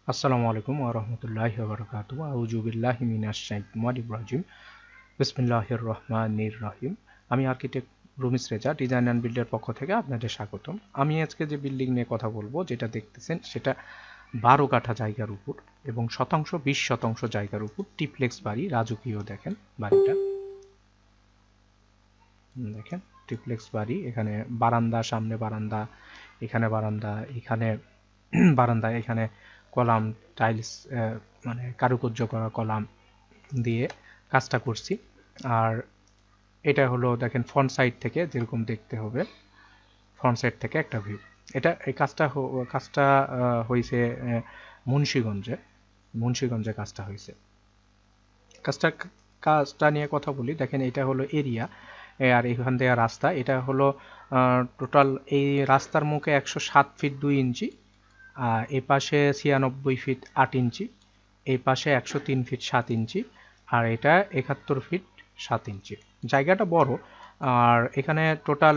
আসসালামু আলাইকুম ওয়া রাহমাতুল্লাহি ওয়া বারাকাতুহু। আউযু বিল্লাহি মিনাশ শাইতানির রাজিম। বিসমিল্লাহির রহমানির রহিম। আমি আর্কিটেক্ট রুমিস রেজা, ডিজাইন অ্যান্ড বিল্ডের পক্ষ থেকে আপনাদের স্বাগতম। আমি আজকে যে বিল্ডিং নিয়ে কথা বলবো, যেটা দেখতেছেন সেটা 12 কাঠা জায়গার উপর এবং 20% জায়গার উপর ট্রিপ্লেক্স বাড়ি, রাজকীয়। দেখেন বাড়িটা, দেখেন ট্রিপ্লেক্স বাড়ি। এখানে বারান্দা, সামনে বারান্দা, এখানে বারান্দা, এখানে বারান্দা, এখানে কলাম, টাইলস, মানে কারুকার্য করা কলাম দিয়ে কাজটা করছি। আর এটা হলো দেখেন ফ্রন্ট সাইড থেকে যেরকম দেখতে হবে, ফ্রন্ট সাইড থেকে একটা ভিউ। এই কাজটা হয়েছে মুন্সিগঞ্জে। মুন্সিগঞ্জে কাজটা হয়েছে। কাজটা কাজটা নিয়ে কথা বলি। দেখেন এটা হলো এরিয়া, আর এখান থেকে রাস্তা। এটা হলো টোটাল এই রাস্তার মুখে 107 ফিট 2 ইঞ্চি, এই পাশে 96 ফিট 8 ইঞ্চি, এই পাশে 103 ফিট 7 ইঞ্চি, আর এটা 71 ফিট 7 ইঞ্চি। জায়গাটা বড়। আর এখানে total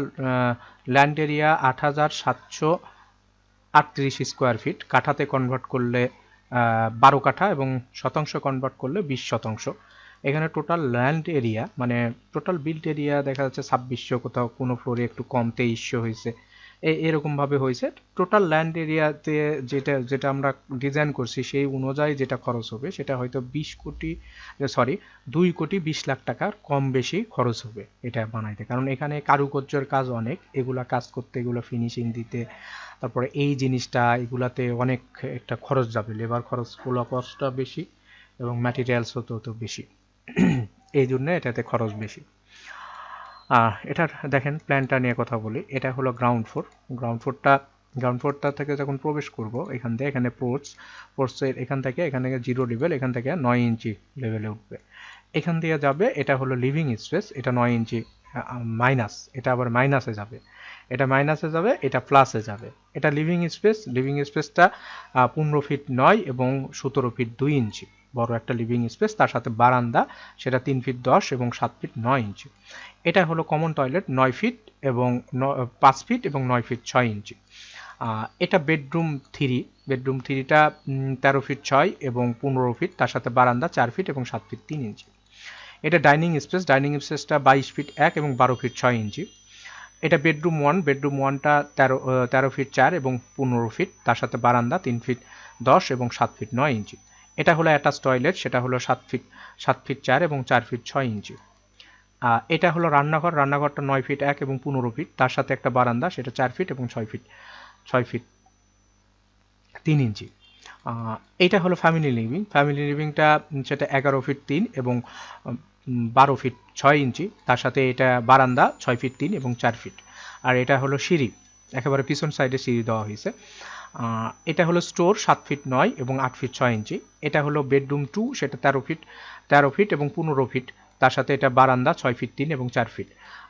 land area 8738 square feet. কাঠাতে কনভার্ট করলে 12 কাঠা এবং শতাংশ কনভার্ট করলে 20%। এখানে টোটাল ল্যান্ড এরিয়া মানে টোটাল বিল্ড এরিয়া দেখা যাচ্ছে 2600, কোথাও কোনো ফ্লোরে একটু কম 2300 হয়েছে, এরকমভাবে হয়েছে। টোটাল ল্যান্ড এরিয়াতে যেটা যেটা আমরা ডিজাইন করছি সেই অনুযায়ী যেটা খরচ হবে সেটা হয়তো 2 কোটি 20 লাখ টাকার কম বেশি খরচ হবে এটা বানাইতে। কারণ এখানে কারুকার্যের কাজ অনেক, এগুলা কাজ করতে, এগুলো ফিনিশিং দিতে, তারপরে এই জিনিসটা এগুলাতে অনেক একটা খরচ যাবে, লেবার খরচগুলো কষ্টটা বেশি এবং ম্যাটেরিয়ালসও তো বেশি। এই জন্য এটাতে খরচ বেশি। এটার দেখেন প্ল্যানটা নিয়ে কথা বলি। এটা হলো গ্রাউন্ড ফ্লোর। গ্রাউন্ড ফ্লোরটা থেকে যখন প্রবেশ করব এখান থেকে, এখানে পোর্টসের এখান থেকে 0 লেভেল, এখান থেকে 9 ইঞ্চি লেভেলে উঠবে। এখান দিয়ে যাবে, এটা হলো লিভিং স্পেস। এটা 9 ইঞ্চি মাইনাস, এটা আবার মাইনাসে যাবে, এটা মাইনাসে যাবে, এটা প্লাসে যাবে। এটা লিভিং স্পেসটা 15 ফিট 9 এবং 17 ফিট 2 ইঞ্চি বড় একটা লিভিং স্পেস। তার সাথে বারান্দা, সেটা 3 ফিট 10 এবং 7 ফিট 9 ইঞ্চি। এটা হলো কমন টয়লেট, 9 ফিট এবং 5 ফিট এবং 9 ফিট 6 ইঞ্চি। এটা বেডরুম থ্রিটা 13 ফিট 6 এবং 15 ফিট, তার সাথে বারান্দা 4 ফিট এবং 7 ফিট 3 ইঞ্চি। এটা ডাইনিং স্পেসটা 22 ফিট 1 এবং 12 ফিট 6 ইঞ্চি। এটা বেডরুম ওয়ানটা 13 ফিট 4 এবং 15 ফিট, তার সাথে বারান্দা 3 ফিট 10 এবং 7 ফিট 9 ইঞ্চি। এটা হলো অ্যাটাচ টয়লেট, সেটা হলো 7 ফিট 4 এবং 4 ফিট 6 ইঞ্চি। এটা হলো রান্নাঘরটা 9 ফিট 1 এবং 15 ফিট, তার সাথে একটা বারান্দা, সেটা 4 ফিট এবং 6 ফিট 3 ইঞ্চি। এটা হলো ফ্যামিলি লিভিংটা, সেটা 11 ফিট 3 এবং 12 ফিট 6 ইঞ্চি, তার সাথে এটা বারান্দা 6 ফিট 3 এবং 4 ফিট। আর এটা হলো সিঁড়ি, একেবারে পিছন সাইডে সিঁড়ি দেওয়া হয়েছে। এটা হলো স্টোর 7 ফিট 9 এবং 8 ফিট 6 ইঞ্চি। এটা হলো বেডরুম 2, সেটা 13 ফিট এবং 15 ফিট, তার সাথে এটা বারান্দা 6 ফিট 3 এবং 4 ফিট।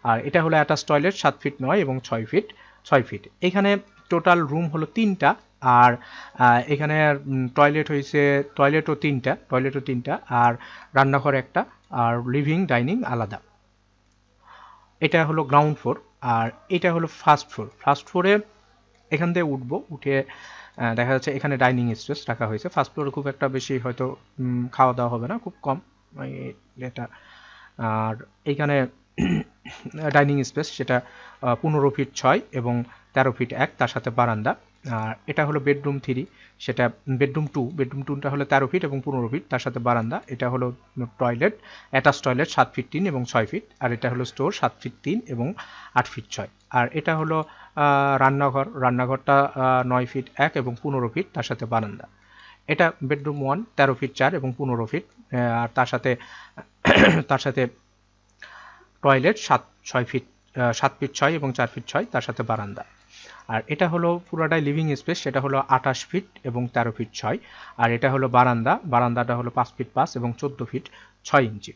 আর এটা হলো অ্যাটাচ টয়লেট 7 ফিট 9 এবং 6 ফিট। এখানে টোটাল রুম হলো 3টা। আর এখানে টয়লেটও তিনটা, আর রান্নাঘর একটা, আর লিভিং ডাইনিং আলাদা। এটা হলো গ্রাউন্ড ফ্লোর। আর এটা হলো ফার্স্ট ফ্লোরে এখান থেকে উঠে দেখা যাচ্ছে এখানে ডাইনিং স্পেস রাখা হয়েছে। ফার্স্ট ফ্লোরে খুব একটা বেশি হয়তো খাওয়া দাওয়া হবে না, খুব কম এটা। আর এইখানে ডাইনিং স্পেস, সেটা 15 ফিট 6 এবং 13 ফিট 1, তার সাথে বারান্দা। আর এটা হলো বেডরুম 3, সেটা বেডরুম টুটা হলো 13 ফিট এবং 15 ফিট, তার সাথে বারান্দা। এটা হলো অ্যাটাচ টয়লেট 7 ফিট 3 এবং 6 ফিট। আর এটা হলো স্টোর 7 ফিট 3 এবং 8 ফিট 6। আর এটা হলো রান্নাঘরটা 9 ফিট 1 এবং 15 ফিট, তার সাথে বারান্দা। এটা বেডরুম 1, 13 ফিট 4 এবং 15 ফিট, আর তার সাথে টয়লেট 7 ফিট 6 এবং 4 ফিট 6, তার সাথে বারান্দা। আর এটা হলো পুরোটাই লিভিং স্পেস, সেটা হলো 28 ফিট এবং 13 ফিট 6। আর এটা হলো বারান্দাটা হলো 5 ফিট 5 এবং 14 ফিট 6 ইঞ্চি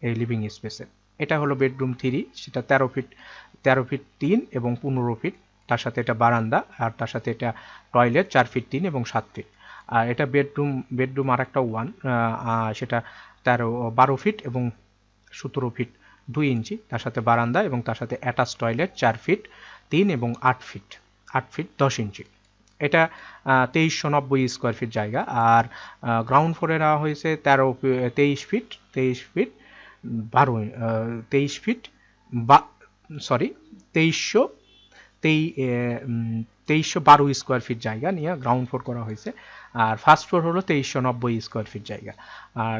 এই লিভিং স্পেসে। এটা হলো বেডরুম 3, সেটা 13 ফিট 3 এবং 15 ফিট, তার সাথে এটা বারান্দা, আর তার সাথে এটা টয়লেট 4 ফিট 3 এবং 7 ফিট। আর এটা বেডরুম আর একটা 1, সেটা 12 ফিট এবং 17 ফিট 2 ইঞ্চি, তার সাথে বারান্দা এবং তার সাথে অ্যাটাচ টয়লেট 4 ফিট 3 এবং 8 ফিট 10 ইঞ্চি। এটা 2390 স্কোয়ার ফিট জায়গা। আর গ্রাউন্ড ফ্লোরে নেওয়া হয়েছে 23 ফিট 23 ফিট 12 23 ফিট বা সরি 2300 2312 স্কোয়ার ফিট জায়গা নিয়ে গ্রাউন্ড ফ্লোর করা হয়েছে। আর ফার্স্ট ফ্লোর হলো 2390 স্কোয়ার ফিট জায়গা। আর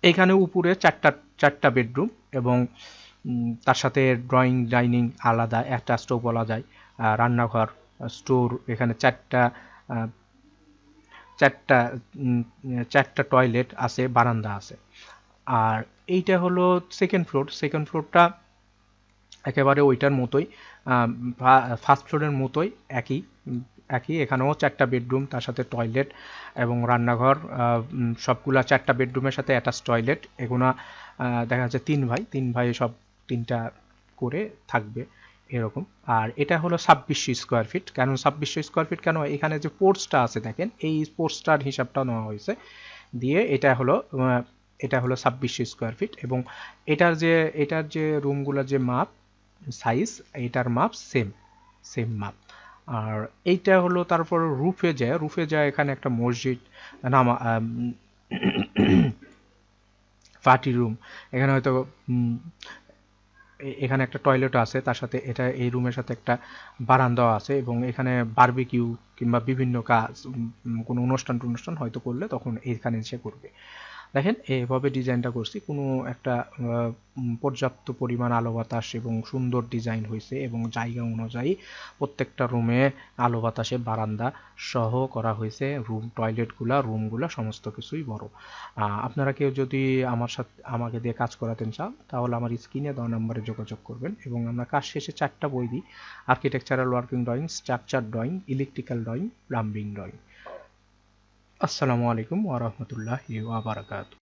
এইখানে উপরে চারটা বেডরুম এবং তার সাথে ড্রয়িং ডাইনিং আলাদা, অ্যাটাচড বলা যায়, রান্নাঘর, স্টোর, এখানে চারটা চারটা টয়লেট আছে, বারান্দা আছে। আর এইটা হলো সেকেন্ড ফ্লোরটা একেবারে ওইটার মতোই, ফার্স্ট ফ্লোরের মতোই একই একই এখানেও চারটা বেডরুম, তার সাথে টয়লেট এবং রান্নাঘর, সবগুলা চারটা বেডরুমের সাথে অ্যাটাচ টয়লেট। এগুলা দেখা যাচ্ছে তিন ভাই সব তিনটা করে থাকবে এরকম। আর এটা হলো 2600 স্কোয়ার ফিট। কেন 2600 স্কোয়ার ফিট কেন? এখানে যে পোর্টসটা আছে দেখেন, এই পোর্টসটার হিসাবটা নেওয়া হয়েছে দিয়ে এটা হলো 2600 স্কোয়ার ফিট। এবং এটার যে রুমগুলোর যে মাপ সাইজ, এটার মাপ সেম মাপ। আর এইটা হলো তারপর রুফে যায় এখানে একটা মসজিদ, নামা পার্টি রুম, এখানে হয়তো এখানে একটা টয়লেট আছে, তার সাথে এই রুমের সাথে একটা বারান্দাও আছে। এবং এখানে বারবিকিউ কিংবা বিভিন্ন কাজ, কোনো অনুষ্ঠান হয়তো করলে তখন এইখানে এসে করবে। দেখেন এভাবে ডিজাইনটা করছি, কোনো একটা পর্যাপ্ত পরিমাণ আলো বাতাস এবং সুন্দর ডিজাইন হয়েছে এবং জায়গা অনুযায়ী প্রত্যেকটা রুমে আলো বাতাসে বারান্দা সহ করা হয়েছে। রুমগুলা সমস্ত কিছুই বড়। আপনারা কেউ যদি আমাকে দিয়ে কাজ করাতেন চান তাহলে আমার স্ক্রিনে দেওয়া নম্বরে যোগাযোগ করবেন এবং আমরা কাজ শেষে 4টা বই দিই: architectural working drawing, structure drawing, electrical drawing, plumbing drawing. আসসালামু আলাইকুম ওয়া রাহমাতুল্লাহি ওয়া বারাকাতুহু।